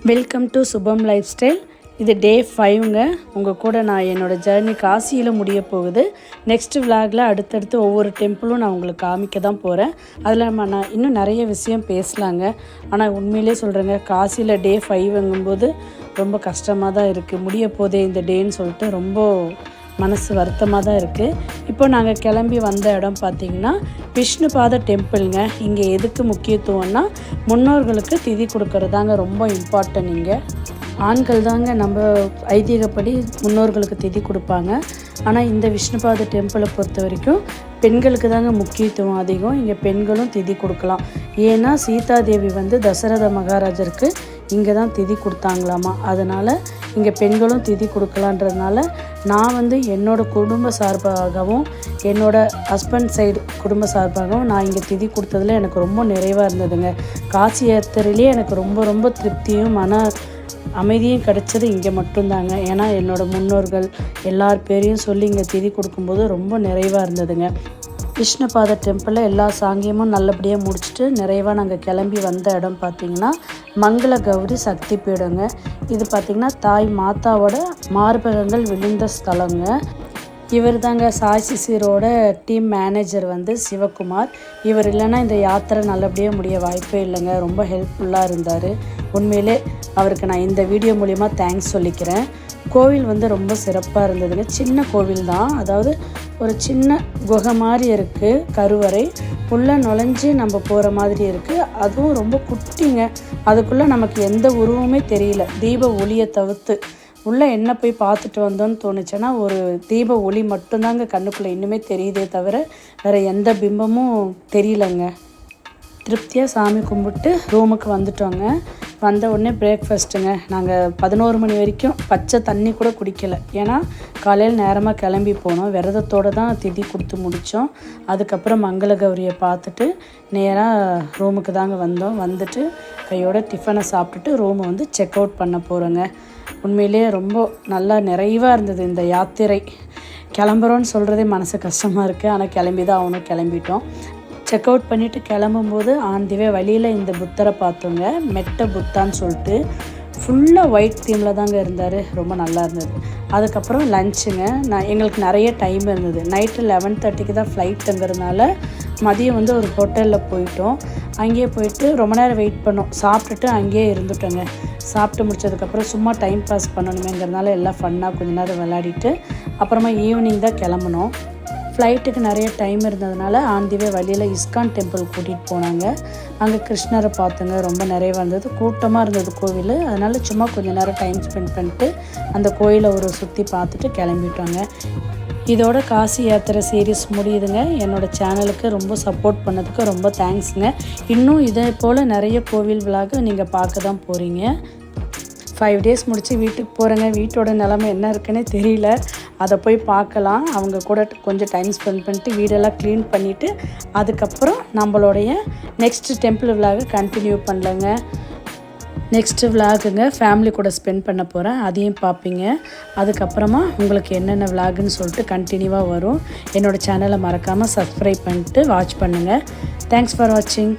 Welcome to Shubham lifestyle. இது day 5ங்க. உங்கள் கூட நான் என்னோடய ஜர்னி காசியில் முடிய போகுது. நெக்ஸ்ட் விலாகில் அடுத்தடுத்து ஒவ்வொரு டெம்பிளும் நான் உங்களுக்கு காமிக்க தான் போகிறேன். அதில் நான் இன்னும் நிறைய விஷயம் பேசலாங்க. ஆனால் உண்மையிலே சொல்கிறேங்க, காசியில் டே 5ங்கும்போது ரொம்ப கஷ்டமாக தான் இருக்குது. முடிய போதே இந்த டேன்னு சொல்லிட்டு ரொம்ப மனசு வருத்தமாக தான் இருக்குது. இப்போ நாங்கள் கிளம்பி வந்த இடம் பார்த்திங்கன்னா விஷ்ணுபாத டெம்பிளுங்க. இங்கே எதுக்கு முக்கியத்துவம்னா முன்னோர்களுக்கு திதி கொடுக்கறதாங்க ரொம்ப இம்பார்ட்டன்ட். இங்கே ஆண்கள் தாங்க நம்ம ஐதீகப்படி முன்னோர்களுக்கு திதி கொடுப்பாங்க. ஆனால் இந்த விஷ்ணுபாத டெம்பிளை பொறுத்த வரைக்கும் பெண்களுக்கு தாங்க முக்கியத்துவம் அதிகம். இங்கே பெண்களும் திதி கொடுக்கலாம். ஏன்னா சீதாதேவி தசரத மகாராஜருக்கு இங்கே தான் திதி கொடுத்தாங்களாமா. அதனால் இங்கே பெண்களும் திதி கொடுக்கலான்றதுனால நான் என்னோடய குடும்ப சார்பாகவும் என்னோடய ஹஸ்பண்ட் சைடு குடும்ப சார்பாகவும் நான் இங்கே திதி கொடுத்ததில் எனக்கு ரொம்ப நிறைவாக இருந்ததுங்க. காசி யாத்திரையிலே எனக்கு ரொம்ப ரொம்ப திருப்தியும் மன அமைதியும் கிடைச்சது இங்கே மட்டும்தாங்க. ஏன்னா என்னோடய முன்னோர்கள் எல்லார் பேரையும் சொல்லி இங்கே திதி கொடுக்கும்போது ரொம்ப நிறைவாக இருந்ததுங்க. விஷ்ணுபாத டெம்பிளில் எல்லா சாங்கியமும் நல்லபடியாக முடிச்சுட்டு நிறைவாக நாங்கள் கிளம்பி வந்த இடம் பார்த்திங்கன்னா மங்கள கௌரி சக்தி பீடங்க. இது பார்த்திங்கன்னா தாய் மாதாவோட மார்பகங்கள் விழுந்த ஸ்தலங்க. இவர் தாங்க சாய் சிசிரோட டீம் மேனேஜர் சிவகுமார். இவர் இல்லைன்னா இந்த யாத்திரை நல்லபடியாக முடிய வாய்ப்பே இல்லைங்க. ரொம்ப ஹெல்ப்ஃபுல்லாக இருந்தார். உண்மையிலே அவருக்கு நான் இந்த வீடியோ மூலிமா தேங்க்ஸ் சொல்லிக்கிறேன். கோவில் ரொம்ப சிறப்பாக இருந்ததுங்க. சின்ன கோவில் தான், அதாவது ஒரு சின்ன குகை மாதிரி இருக்குது. கருவறை உள்ளே நுழைஞ்சி நம்ம போகிற மாதிரி இருக்குது. அதுவும் ரொம்ப குட்டிங்க. அதுக்குள்ளே நமக்கு எந்த உருவமே தெரியல. தீப ஒளியை தவிர்த்து உள்ளே என்ன போய் பார்த்துட்டு வந்தோன்னு தோணுச்சுன்னா ஒரு தீப ஒளி மட்டும்தாங்க கண்ணுக்குள்ளே இன்னுமே தெரியுதே தவிர வேறு எந்த பிம்பமும் தெரியலங்க. திருப்தியாக சாமி கும்பிட்டு ரூமுக்கு வந்துட்டோங்க. வந்த உடனே பிரேக்ஃபாஸ்ட்டுங்க. நாங்கள் 11 மணி வரைக்கும் பச்சை தண்ணி கூட குடிக்கலை. ஏன்னா காலையில் நேரமாக கிளம்பி போனோம். விரதத்தோடு தான் திதி கொடுத்து முடித்தோம். அதுக்கப்புறம் மங்கள கௌரியை பார்த்துட்டு நேராக ரூமுக்கு தாங்க வந்தோம். வந்துட்டு கையோட டிஃபனை சாப்பிட்டுட்டு ரூமை செக் அவுட் பண்ண போகிறோங்க. உண்மையிலேயே ரொம்ப நல்லா நிறைவாக இருந்தது இந்த யாத்திரை. கிளம்புறோன்னு சொல்கிறதே மனசு கஷ்டமாக இருக்குது. ஆனால் கிளம்பி தான் ஆகணும். கிளம்பிட்டோம். செக் அவுட் பண்ணிவிட்டு கிளம்பும்போது ஆந்திவே வழியில் இந்த புத்தரை பார்த்தோங்க. மெட்ட புத்தான்னு சொல்லிட்டு ஃபுல்லாக ஒயிட் தீமில் தாங்க இருந்தார். ரொம்ப நல்லா இருந்தது. அதுக்கப்புறம் லஞ்சுங்க. எங்களுக்கு நிறைய டைம் இருந்தது. நைட்டு 11:30க்கு தான் ஃப்ளைட்டுங்கிறதுனால மதியம் ஒரு ஹோட்டலில் போயிட்டோம். அங்கேயே போயிட்டு ரொம்ப நேரம் வெயிட் பண்ணோம். சாப்பிட்டுட்டு அங்கேயே இருந்துட்டோங்க. சாப்பிட்டு முடிச்சதுக்கப்புறம் சும்மா டைம் பாஸ் பண்ணணுமேங்கிறதுனால எல்லாம் ஃபன்னாக கொஞ்ச நேரம் விளையாடிட்டு அப்புறமா ஈவினிங் தான் கிளம்புனோம். ஃப்ளைட்டுக்கு நிறைய டைம் இருந்ததுனால ஆந்திவே வழியில் இஸ்கான் டெம்பிள் கூட்டிகிட்டு போனாங்க. அங்கே கிருஷ்ணரை பார்த்தோங்க. ரொம்ப நிறைய இருந்தது. கூட்டமாக இருந்தது கோவில். அதனால் சும்மா கொஞ்சம் நேரம் டைம் ஸ்பெண்ட் பண்ணிட்டு அந்த கோயிலை சுற்றி பார்த்துட்டு கிளம்பிட்டோங்க. இதோட காசி யாத்திரை சீரீஸ் முடியுதுங்க. என்னோடய சேனலுக்கு ரொம்ப சப்போர்ட் பண்ணதுக்கு ரொம்ப தேங்க்ஸுங்க. இன்னும் இதே போல் நிறைய கோவில் விலாக நீங்கள் பார்க்க தான் போகிறீங்க. 5 days முடித்து வீட்டுக்கு போகிறேங்க. வீட்டோட நிலைமை என்ன இருக்குன்னே தெரியல. அதை போய் பார்க்கலாம். அவங்க கூட கொஞ்சம் டைம் ஸ்பெண்ட் பண்ணிட்டு வீடெல்லாம் க்ளீன் பண்ணிவிட்டு அதுக்கப்புறம் நம்மளுடைய நெக்ஸ்ட் டெம்பிள் விலாக கண்டினியூ பண்ணலங்க. நெக்ஸ்ட்டு விலாகுங்க ஃபேமிலி கூட ஸ்பெண்ட் பண்ண போகிறேன். அதையும் பார்ப்பீங்க. அதுக்கப்புறமா உங்களுக்கு என்னென்ன விலாகுன்னு சொல்லிட்டு கண்டினியூவாக வரும். என்னோடய சேனலை மறக்காமல் சப்ஸ்கிரைப் பண்ணிட்டு வாட்ச் பண்ணுங்கள். தேங்க்ஸ் ஃபார் வாட்சிங்.